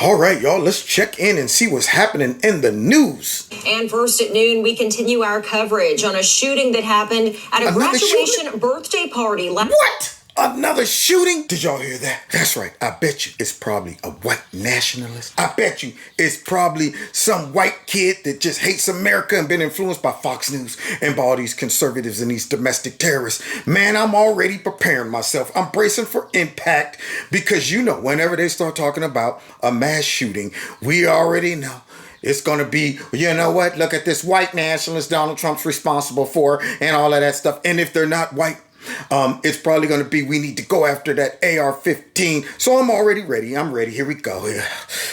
All right, y'all, let's check in and see what's happening in the news. And first at noon, we continue our coverage on a shooting that happened at a graduation birthday party. What? Another shooting? Did y'all hear that? That's right. I bet you it's probably a white nationalist. I bet you it's probably some white kid that just hates America and been influenced by Fox News and by all these conservatives and these domestic terrorists. Man, I'm already preparing myself. I'm bracing for impact because whenever they start talking about a mass shooting, we already know it's going to be, look at this white nationalist Donald Trump's responsible for and all of that stuff. And if they're not white, it's probably going to be, we need to go after that AR15. So I'm already ready. I'm ready. Here we go.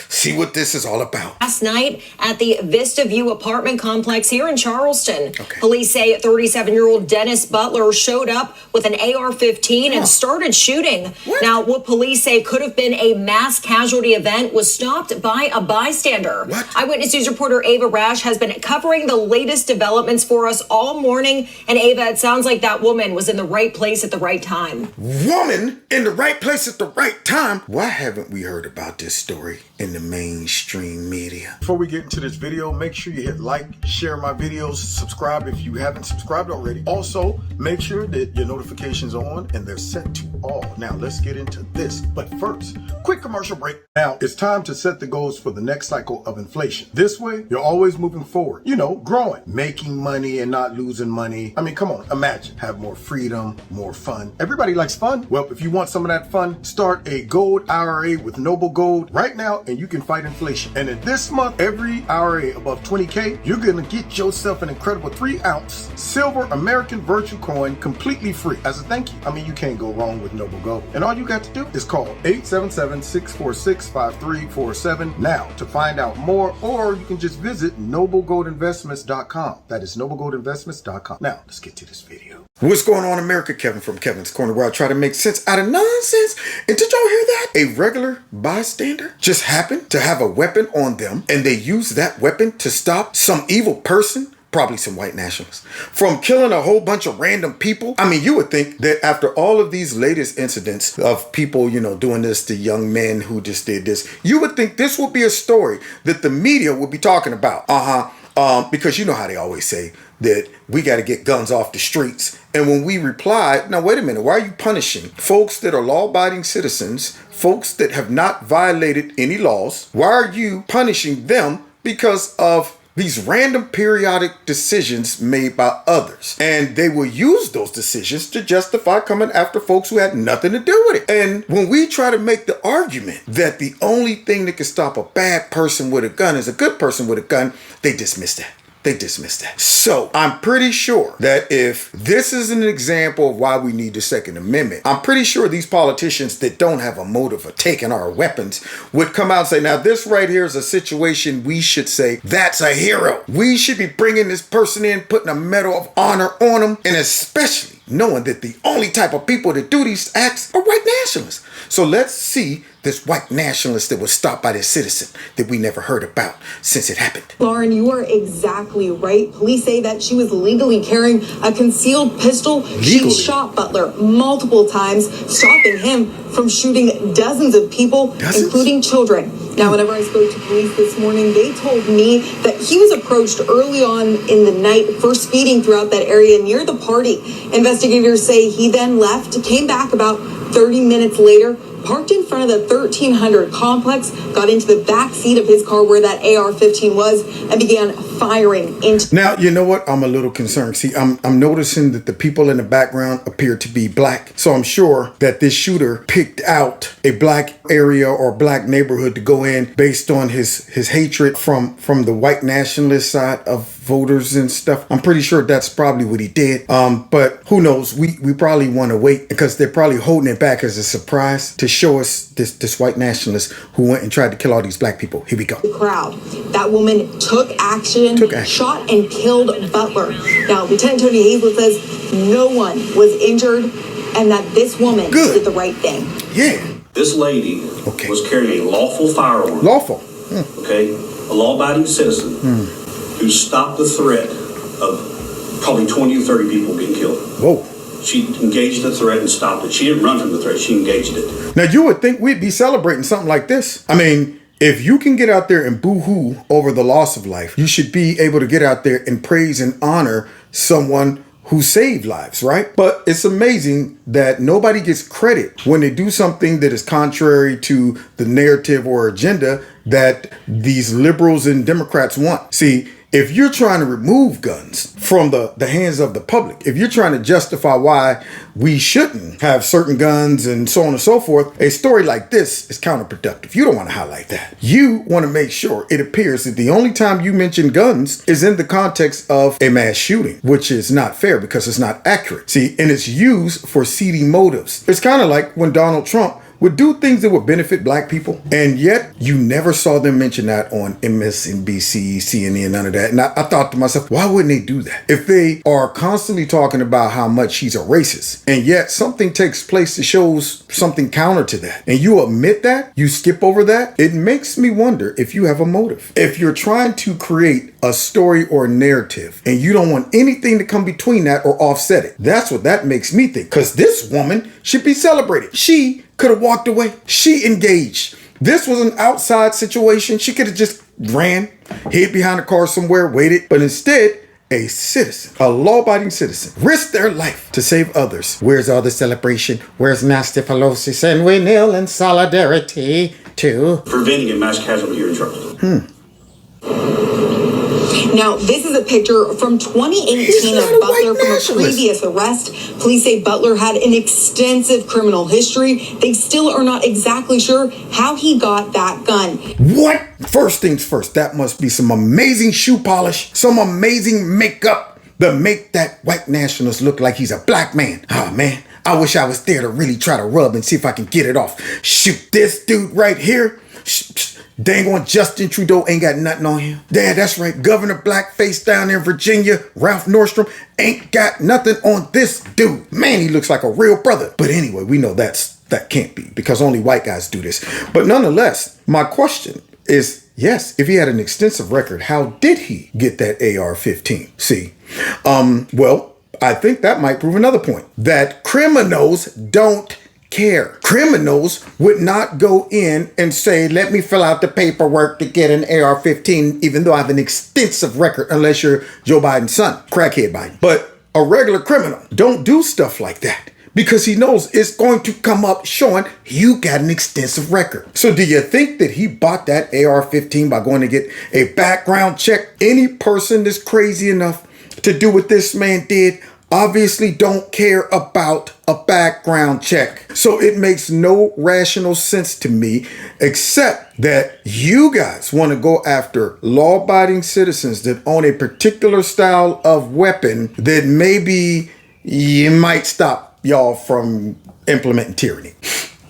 See what this is all about. Last night at the Vista View apartment complex here in Charleston. Okay. Police say 37-year-old Dennis Butler showed up with an AR15 and started shooting. What? Now, what police say could have been a mass casualty event was stopped by a bystander. What? Eyewitness News reporter Ava Rash has been covering the latest developments for us all morning. And Ava, it sounds like that woman was in the right place at the right time. Woman in the right place at the right time? Why haven't we heard about this story in the mainstream media? Before we get into this video, make sure you hit like, share my videos, subscribe if you haven't subscribed already. Also, make sure that your notifications are on and they're set to all. Now, let's get into this. But first, quick commercial break. Now, it's time to set the goals for the next cycle of inflation. This way, you're always moving forward. Growing, making money and not losing money. I mean, come on, imagine, have more freedom, more fun. Everybody likes fun. Well, if you want some of that fun, start a gold IRA with Noble Gold right now and you can fight inflation. And in this month, every IRA above 20K, you're gonna get yourself an incredible 3-ounce silver American virtual coin completely free as a thank you. I mean, you can't go wrong with Noble Gold. And all you got to do is call 877-646-5347 now to find out more, or you can just visit noblegoldinvestments.com. That is noblegoldinvestments.com. Now, let's get to this video. What's going on, America? Kevin from Kevin's Corner, where I try to make sense out of nonsense. And did y'all hear that? A regular bystander just happened to have a weapon on them, and they used that weapon to stop some evil person, probably some white nationalists, from killing a whole bunch of random people. I mean, you would think that after all of these latest incidents of people, doing this to young men who just did this, you would think this would be a story that the media would be talking about. Because you know how they always say that we got to get guns off the streets. And when we reply, now wait a minute, why are you punishing folks that are law-abiding citizens, folks that have not violated any laws? Why are you punishing them because of these random periodic decisions made by others? And they will use those decisions to justify coming after folks who had nothing to do with it. And when we try to make the argument that the only thing that can stop a bad person with a gun is a good person with a gun, they dismiss that. So I'm pretty sure that if this is an example of why we need the Second Amendment, I'm pretty sure these politicians that don't have a motive of taking our weapons would come out and say, now this right here is a situation we should say, that's a hero. We should be bringing this person in, putting a medal of honor on them, and especially knowing that the only type of people that do these acts are white nationalists. So let's see this white nationalist that was stopped by this citizen that we never heard about since it happened. Lauren, you are exactly right. Police say that she was legally carrying a concealed pistol. She shot Butler multiple times, stopping him from shooting dozens of people, including children. Now, whenever I spoke to police this morning, they told me that he was approached early on in the night, first speeding throughout that area near the party. Investigators say he then left, came back about 30 minutes later, parked in front of the 1300 complex, got into the back seat of his car where that AR-15 was, and began firing into... Now, you know what? I'm a little concerned. See, I'm noticing that the people in the background appear to be black. So I'm sure that this shooter picked out a black area or black neighborhood to go in based on his hatred from the white nationalist side of voters and stuff. I'm pretty sure that's probably what he did. But who knows? We probably want to wait because they're probably holding it back as a surprise to show us this white nationalist who went and tried to kill all these black people. Here we go. The crowd. That woman took action, shot and killed Butler. Now, Lieutenant Tony Hazel says no one was injured and that this woman did the right thing. Yeah. This lady was carrying a lawful firearm. Lawful. Okay. A law-abiding citizen who stopped the threat of probably 20 or 30 people being killed. Whoa. She engaged the threat and stopped it. She didn't run from the threat. She engaged it. Now, you would think we'd be celebrating something like this. I mean, If you can get out there and boo-hoo over the loss of life, you should be able to get out there and praise and honor someone who saved lives, right? But it's amazing that nobody gets credit when they do something that is contrary to the narrative or agenda that these liberals and Democrats want. See, if you're trying to remove guns from the hands of the public, if you're trying to justify why we shouldn't have certain guns and so on and so forth, a story like this is counterproductive. You don't want to highlight that. You want to make sure it appears that the only time you mention guns is in the context of a mass shooting, which is not fair because it's not accurate. See, and it's used for seedy motives. It's kind of like when Donald Trump would do things that would benefit black people, and yet you never saw them mention that on MSNBC, CNN, none of that. And I thought to myself, why wouldn't they do that? If they are constantly talking about how much he's a racist, and yet something takes place that shows something counter to that, and you omit that, you skip over that, it makes me wonder if you have a motive. If you're trying to create a story or a narrative, and you don't want anything to come between that or offset it, that's what that makes me think. Because this woman should be celebrated. She could have walked away. She engaged. This was an outside situation. She could have just ran, hid behind a car somewhere, waited. But instead, a citizen, a law-abiding citizen, risked their life to save others. Where's all the celebration? Where's Nancy Pelosi? And we kneel in solidarity to preventing a mass casualty here in Charleston. Now, this is a picture from 2018 of Butler from a previous arrest. Police say Butler had an extensive criminal history. They still are not exactly sure how he got that gun. What? First things first, that must be some amazing shoe polish, some amazing makeup that make that white nationalist look like he's a black man. Oh, man, I wish I was there to really try to rub and see if I can get it off. Shoot, this dude right here. Dang on Justin Trudeau ain't got nothing on him. Dad, that's right. Governor Blackface down there in Virginia, Ralph Nordstrom, ain't got nothing on this dude. Man, he looks like a real brother. But anyway, we know that can't be because only white guys do this. But nonetheless, my question is, yes, if he had an extensive record, how did he get that AR-15? See, well, I think that might prove another point, that criminals don't care. Criminals would not go in and say, let me fill out the paperwork to get an AR-15, even though I have an extensive record, unless you're Joe Biden's son, crackhead Biden. But a regular criminal don't do stuff like that because he knows it's going to come up showing you got an extensive record. So do you think that he bought that AR-15 by going to get a background check? Any person that's crazy enough to do what this man did obviously don't care about a background check. So it makes no rational sense to me, except that you guys want to go after law-abiding citizens that own a particular style of weapon that maybe you might stop y'all from implementing tyranny.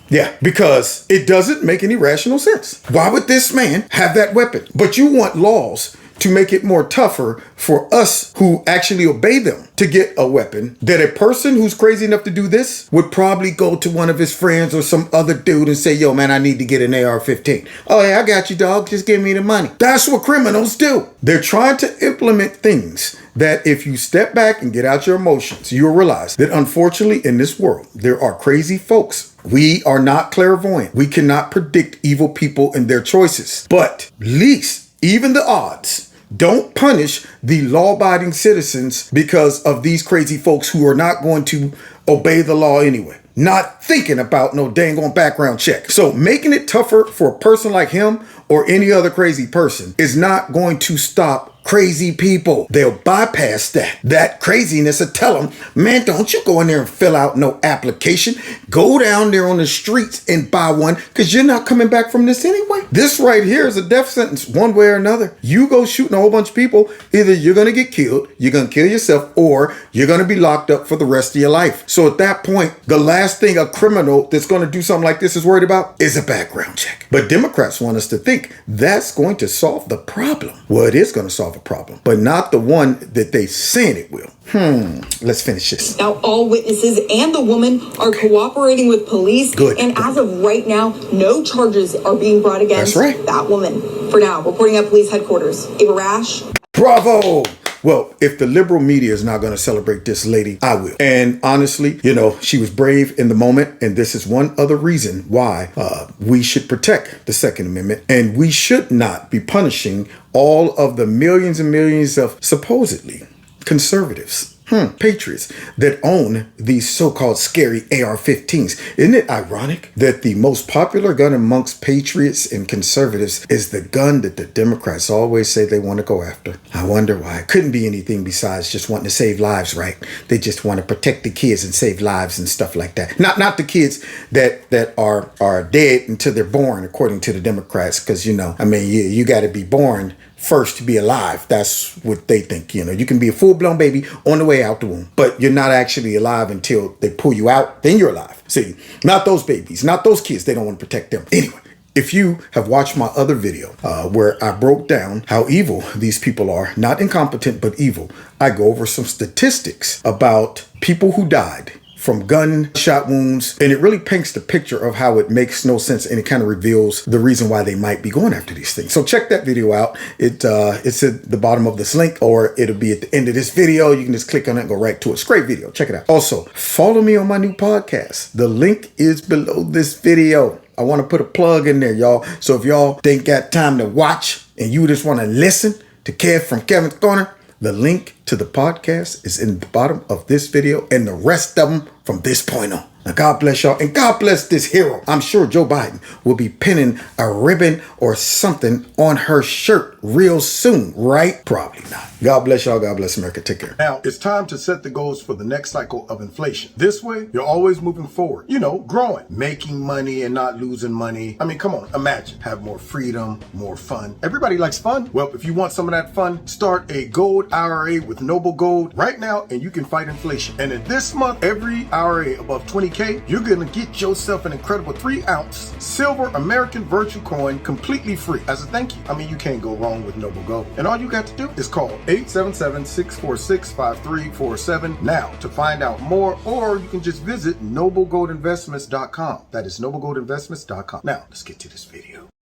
Yeah, because it doesn't make any rational sense. Why would this man have that weapon? But you want laws to make it more tougher for us who actually obey them to get a weapon, that a person who's crazy enough to do this would probably go to one of his friends or some other dude and say, yo, man, I need to get an AR-15. Oh, yeah, I got you, dog. Just give me the money. That's what criminals do. They're trying to implement things that if you step back and get out your emotions, you'll realize that unfortunately in this world, there are crazy folks. We are not clairvoyant. We cannot predict evil people and their choices. But at least, even the odds, don't punish the law-abiding citizens because of these crazy folks who are not going to obey the law anyway. Not thinking about no dang on background check. So making it tougher for a person like him or any other crazy person is not going to stop crazy people. They'll bypass that craziness and tell them, man, don't you go in there and fill out no application. Go down there on the streets and buy one because you're not coming back from this anyway. This right here is a death sentence one way or another. You go shooting a whole bunch of people, either you're going to get killed, you're going to kill yourself, or you're going to be locked up for the rest of your life. So at that point, the last thing a criminal that's going to do something like this is worried about is a background check. But Democrats want us to think that's going to solve the problem. Well, it is going to solve a problem, but not the one that they saying it will. Let's finish this. Now, all witnesses and the woman are cooperating with police. Good. And as of right now, no charges are being brought against That's right. that woman. For now, reporting at police headquarters, Ava Rash. Bravo. Well, if the liberal media is not going to celebrate this lady, I will. And honestly, she was brave in the moment. And this is one other reason why we should protect the Second Amendment. And we should not be punishing all of the millions and millions of supposedly conservatives, patriots that own these so-called scary AR-15s. Isn't it ironic that the most popular gun amongst patriots and conservatives is the gun that the Democrats always say they want to go after? I wonder why. It couldn't be anything besides just wanting to save lives, right? They just want to protect the kids and save lives and stuff like that. Not the kids that are dead until they're born, according to the Democrats, because you got to be born first to be alive. That's what they think. You can be a full-blown baby on the way out the womb, but you're not actually alive until they pull you out. Then you're alive. See, not those babies, not those kids. They don't want to protect them. Anyway, if you have watched my other video where I broke down how evil these people are, not incompetent, but evil, I go over some statistics about people who died from gunshot wounds, and it really paints the picture of how it makes no sense, and it kind of reveals the reason why they might be going after these things. So check that video out. It's at the bottom of this link, or it'll be at the end of this video. You can just click on it and go right to it. It's a great video. Check it out. Also, follow me on my new podcast. The link is below this video. I want to put a plug in there, y'all. So if y'all ain't got time to watch and you just want to listen to Kev from Kevin's Corner, the link to the podcast is in the bottom of this video and the rest of them from this point on. Now, God bless y'all, and God bless this hero. I'm sure Joe Biden will be pinning a ribbon or something on her shirt real soon, right? Probably not. God bless y'all. God bless America. Take care. Now, it's time to set the goals for the next cycle of inflation. This way, you're always moving forward, growing, making money and not losing money. I mean, come on, imagine, have more freedom, more fun. Everybody likes fun. Well, if you want some of that fun, start a gold IRA with Noble Gold right now, and you can fight inflation. And in this month, every IRA above 20K, you're gonna get yourself an incredible 3-ounce silver American virtual coin completely free as a thank you. I mean, you can't go wrong with Noble Gold. And all you got to do is call 877-646-5347 now to find out more, or you can just visit noblegoldinvestments.com. That is noblegoldinvestments.com. Now, let's get to this video.